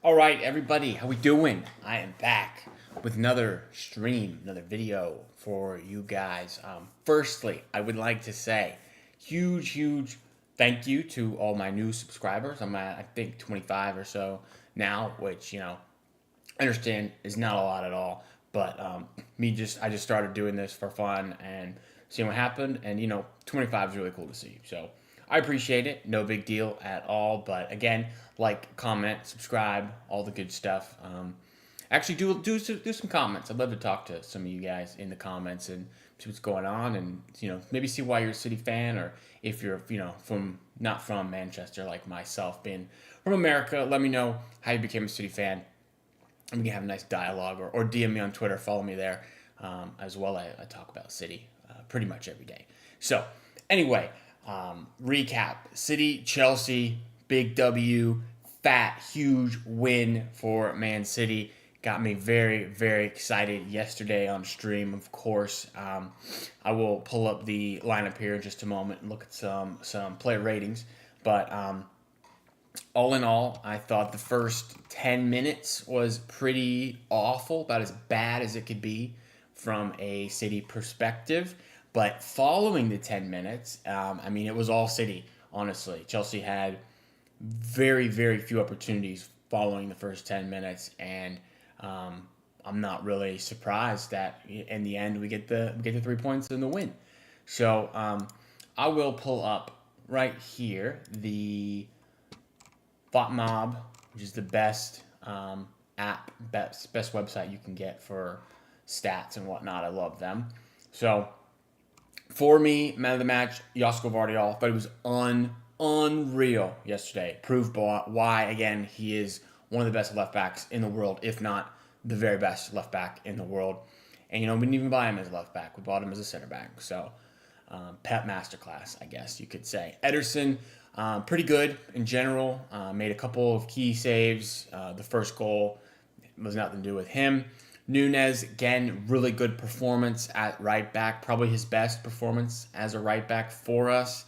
All right, everybody, how we doing? I am back with another stream, another video for you guys. Firstly, I would like to say huge thank you to all my new subscribers. I'm at, I think, 25 or so now, which, I understand is not a lot at all. But I just started doing this for fun and seeing what happened. And, 25 is really cool to see. So I appreciate it. No big deal at all. But again, like, comment, subscribe, all the good stuff. Actually, do some comments. I'd love to talk to some of you guys in the comments and see what's going on, and maybe see why you're a City fan, or if you're from not from Manchester like myself, being from America. Let me know how you became a City fan, and we can have a nice dialogue, or DM me on Twitter. Follow me there as well. I talk about City pretty much every day. So anyway, recap: City, Chelsea, big W, fat, huge win for Man City. Got me very excited yesterday on stream, of course. I will pull up the lineup here in just a moment and look at some player ratings. But all in all, I thought the first 10 minutes was pretty awful, about as bad as it could be from a City perspective. But following the 10 minutes, it was all City, honestly. Chelsea had very few opportunities following the first 10 minutes, and I'm not really surprised that in the end we get the 3 points and the win. So I will pull up right here the Mob, which is the best best website you can get for stats and whatnot. I love them. So for me, man of the match, Josko Vardiol. Thought he was unreal yesterday. Proved why, again, he is one of the best left backs in the world, if not the very best left back in the world. And, we didn't even buy him as a left back. We bought him as a center back. So, Pep masterclass, I guess you could say. Ederson, pretty good in general. Made a couple of key saves. The first goal was nothing to do with him. Nunez, again, really good performance at right back. Probably his best performance as a right back for us.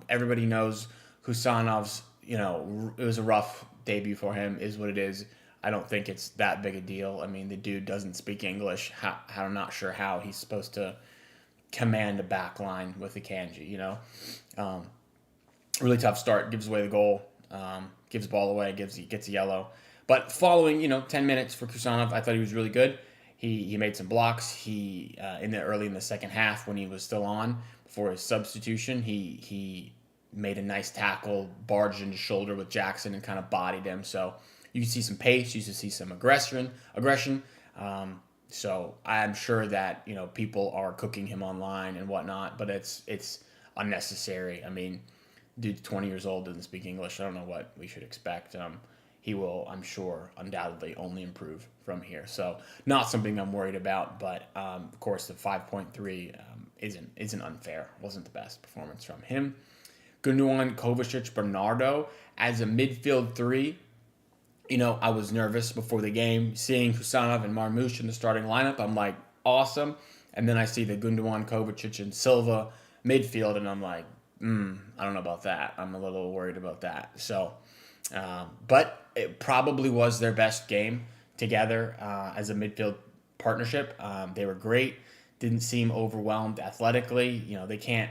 Everybody knows Husanov's, it was a rough debut for him, is what it is. I don't think it's that big a deal. I mean, the dude doesn't speak English. I'm not sure how he's supposed to command a back line with a kanji, Really tough start, gives away the goal, gives the ball away, gets a yellow. But following, 10 minutes for Kusanov, I thought he was really good. He made some blocks. He early in the second half, when he was still on before his substitution, he made a nice tackle, barged into shoulder with Jackson and kind of bodied him. So you can see some pace, you can see some aggression. So I'm sure that people are cooking him online and whatnot, but it's unnecessary. I mean, dude's 20 years old, doesn't speak English. I don't know what we should expect. He will, I'm sure, undoubtedly only improve from here. So not something I'm worried about, but of course the 5.3 isn't unfair. Wasn't the best performance from him. Gundogan, Kovacic, Bernardo as a midfield three. I was nervous before the game, seeing Husanov and Marmoush in the starting lineup. I'm like, awesome. And then I see the Gundogan, Kovacic, and Silva midfield, and I'm like, I don't know about that. I'm a little worried about that. So, but it probably was their best game together as a midfield partnership. They were great. Didn't seem overwhelmed athletically. They can't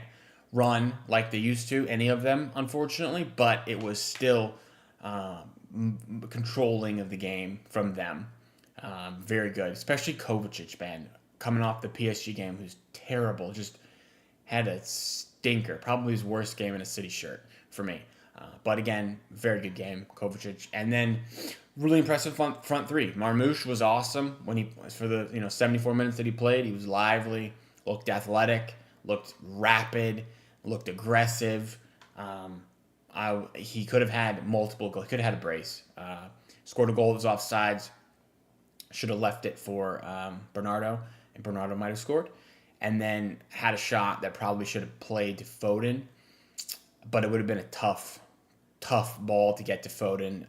run like they used to, any of them, unfortunately, but it was still controlling of the game from them. Very good, especially Kovacic, man, coming off the PSG game, who's terrible, just had a stinker, probably his worst game in a City shirt for me. But again, very good game, Kovacic. And then really impressive front three. Marmoush was awesome for the 74 minutes that he played. He was lively, looked athletic, looked rapid, looked aggressive. He could have had multiple goals. He could have had a brace. Scored a goal that was offsides. Should have left it for Bernardo, and Bernardo might have scored. And then had a shot that probably should have played to Foden, but it would have been a tough ball to get to Foden,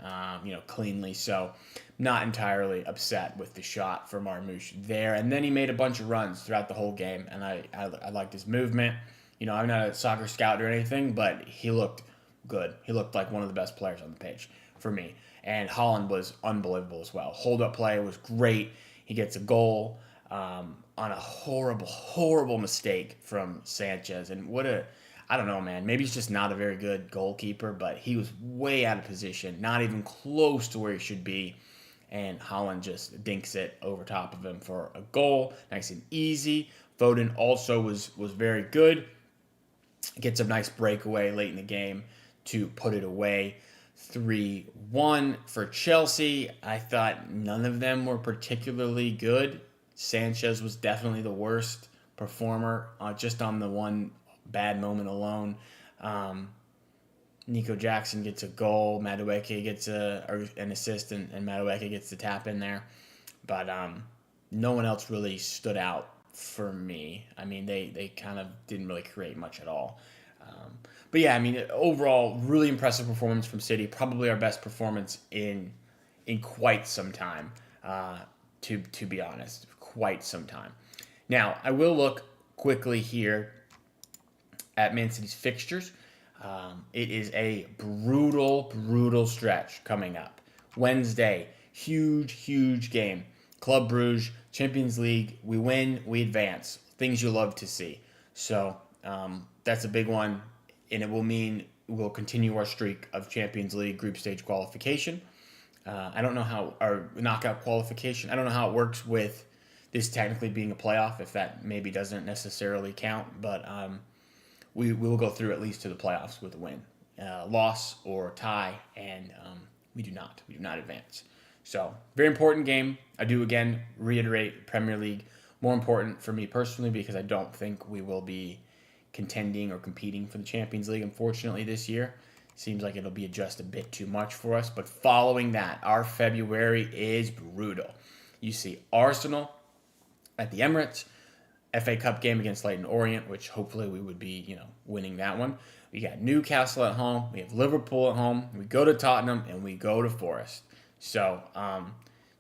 cleanly. So not entirely upset with the shot for Marmoush there. And then he made a bunch of runs throughout the whole game, and I liked his movement. I'm not a soccer scout or anything, but he looked good. He looked like one of the best players on the pitch for me. And Holland was unbelievable as well. Hold up play was great. He gets a goal on a horrible, horrible mistake from Sanchez. And I don't know, man. Maybe he's just not a very good goalkeeper, but he was way out of position, not even close to where he should be. And Holland just dinks it over top of him for a goal. Nice and easy. Foden also was very good. Gets a nice breakaway late in the game to put it away. 3-1 for Chelsea. I thought none of them were particularly good. Sanchez was definitely the worst performer, just on the one bad moment alone. Nico Jackson gets a goal. Madueke gets an assist, and Madueke gets the tap in there. But no one else really stood out for me. I mean, they kind of didn't really create much at all. But yeah, I mean, overall, really impressive performance from City. Probably our best performance in quite some time, to be honest. Quite some time. Now, I will look quickly here at Man City's fixtures. It is a brutal, brutal stretch coming up. Wednesday, huge game. Club Brugge, Champions League. We win, we advance. Things you love to see. So that's a big one, and it will mean we'll continue our streak of Champions League group stage qualification. I don't know how our knockout qualification. I don't know how it works with this technically being a playoff, if that maybe doesn't necessarily count, but we will go through at least to the playoffs with a win, loss or tie, and we do not advance. So very important game. I do again reiterate Premier League more important for me personally because I don't think we will be contending or competing for the Champions League, unfortunately, this year. Seems like it'll be just a bit too much for us. But following that, our February is brutal. You see Arsenal at the Emirates, FA Cup game against Leyton Orient, which hopefully we would be, winning that one. We got Newcastle at home. We have Liverpool at home. We go to Tottenham, and we go to Forest. So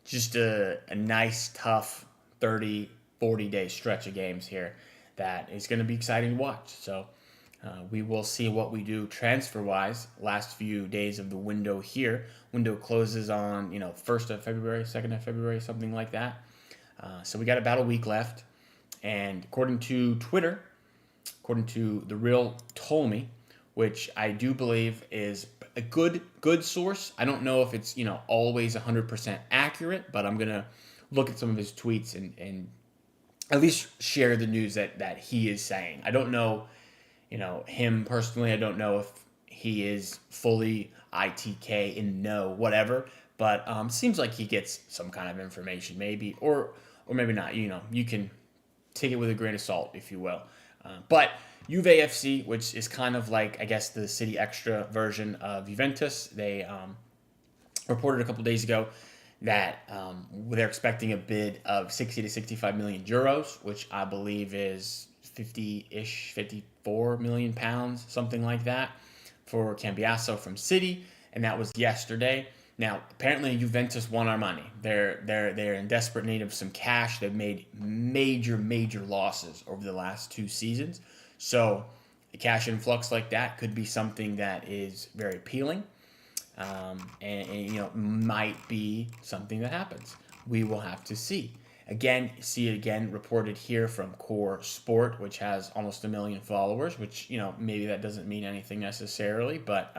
just a nice, tough 30, 40-day stretch of games here that is going to be exciting to watch. So we will see what we do transfer-wise last few days of the window here. Window closes on, 1st of February, 2nd of February, something like that. So we got about a week left. And according to Twitter, according to The Real Ptolemy, which I do believe is a good source. I don't know if it's, always 100% accurate, but I'm going to look at some of his tweets and at least share the news that he is saying. I don't know, him personally. I don't know if he is fully ITK in know, whatever. But seems like he gets some kind of information, maybe, or maybe not. You can take it with a grain of salt, if you will. But Juve FC, which is kind of like, I guess, the City Extra version of Juventus, they reported a couple days ago that they're expecting a bid of 60 to 65 million euros, which I believe is 50-ish, 54 million pounds, something like that, for Cambiasso from City, and that was yesterday. Now, apparently Juventus won our money. They're in desperate need of some cash. They've made major losses over the last 2 seasons. So a cash influx like that could be something that is very appealing, and might be something that happens. We will have to see. See it again reported here from Core Sport, which has almost 1 million followers, which, maybe that doesn't mean anything necessarily, but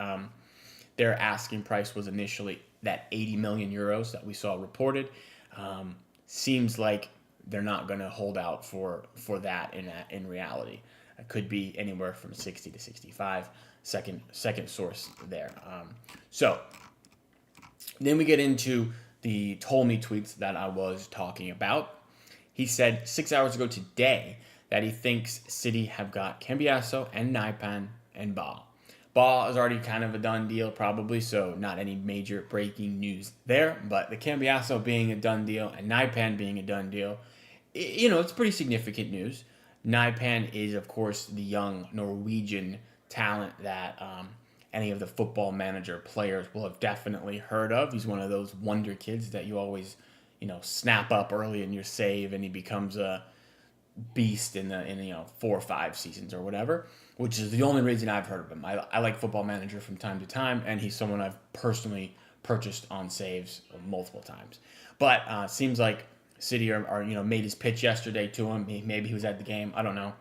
their asking price was initially that 80 million euros that we saw reported. Seems like they're not going to hold out for that in reality. It could be anywhere from 60 to 65. Second source there. So then we get into the Ptolemy tweets that I was talking about. He said 6 hours ago today that he thinks City have got Cambiasso and Naipan and Ba. Ba is already kind of a done deal, probably, so not any major breaking news there. But the Cambiasso being a done deal and Naipan being a done deal, it's pretty significant news. Naipan is, of course, the young Norwegian talent that any of the Football Manager players will have definitely heard of. He's one of those wonder kids that you always, snap up early in your save, and he becomes a beast in 4 or 5 seasons or whatever, which is the only reason I've heard of him. I like Football Manager from time to time, and he's someone I've personally purchased on saves multiple times. But seems like City are made his pitch yesterday to him. Maybe he was at the game. I don't know.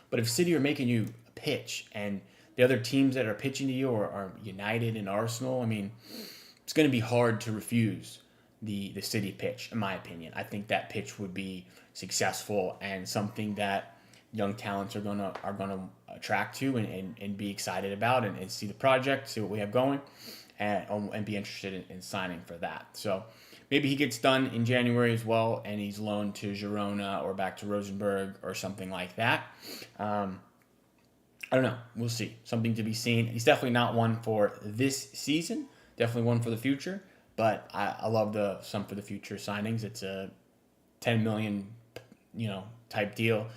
But if City are making you a pitch and the other teams that are pitching to you are United and Arsenal, I mean, it's going to be hard to refuse the City pitch, in my opinion. I think that pitch would be successful and something that young talents are gonna attract to and be excited about and see the project, see what we have going, and be interested in signing for that. So maybe he gets done in January as well, and he's loaned to Girona or back to Rosenborg or something like that. I don't know. We'll see. Something to be seen. He's definitely not one for this season. Definitely one for the future. But I love the some for the future signings. It's a 10 million, type deal.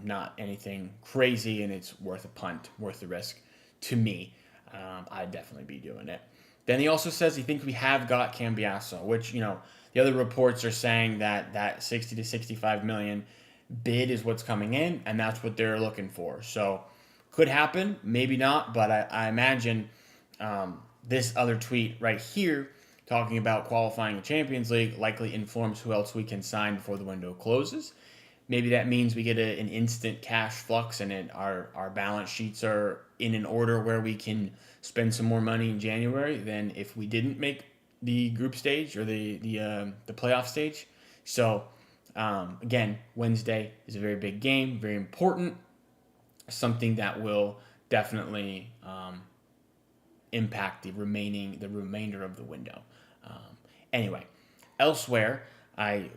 Not anything crazy, and it's worth a punt, worth the risk to me. I'd definitely be doing it. Then he also says he thinks we have got Cambiasso, which, the other reports are saying that 60 to 65 million bid is what's coming in, and that's what they're looking for. So could happen, maybe not, but I imagine this other tweet right here talking about qualifying the Champions League likely informs who else we can sign before the window closes. Maybe that means we get an instant cash flux and our balance sheets are in an order where we can spend some more money in January than if we didn't make the group stage or the playoff stage. So, again, Wednesday is a very big game, very important, something that will definitely impact the remainder of the window. Anyway, elsewhere,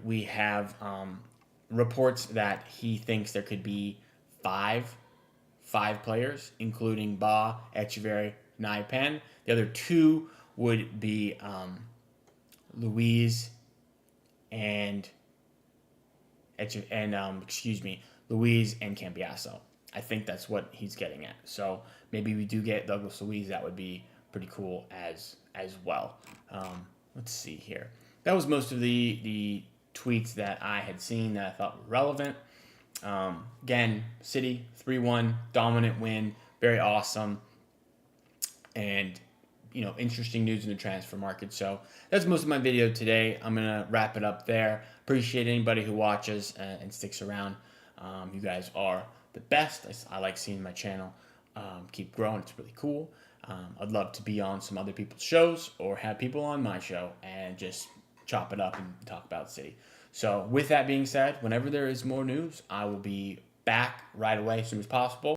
we have reports that he thinks there could be five players, including Ba, Echeverry, Naipan. The other two would be Louise and Louise and Cambiasso. I think that's what he's getting at. So maybe we do get Douglas Louise. That would be pretty cool as well. Let's see here. That was most of the tweets that I had seen that I thought were relevant. Again, City 3-1, dominant win, very awesome, and interesting news in the transfer market. So that's most of my video today. I'm gonna wrap it up there. Appreciate anybody who watches and sticks around. You guys are the best. I like seeing my channel keep growing. It's really cool. I'd love to be on some other people's shows or have people on my show and just chop it up and talk about City. So with that being said, whenever there is more news, I will be back right away as soon as possible.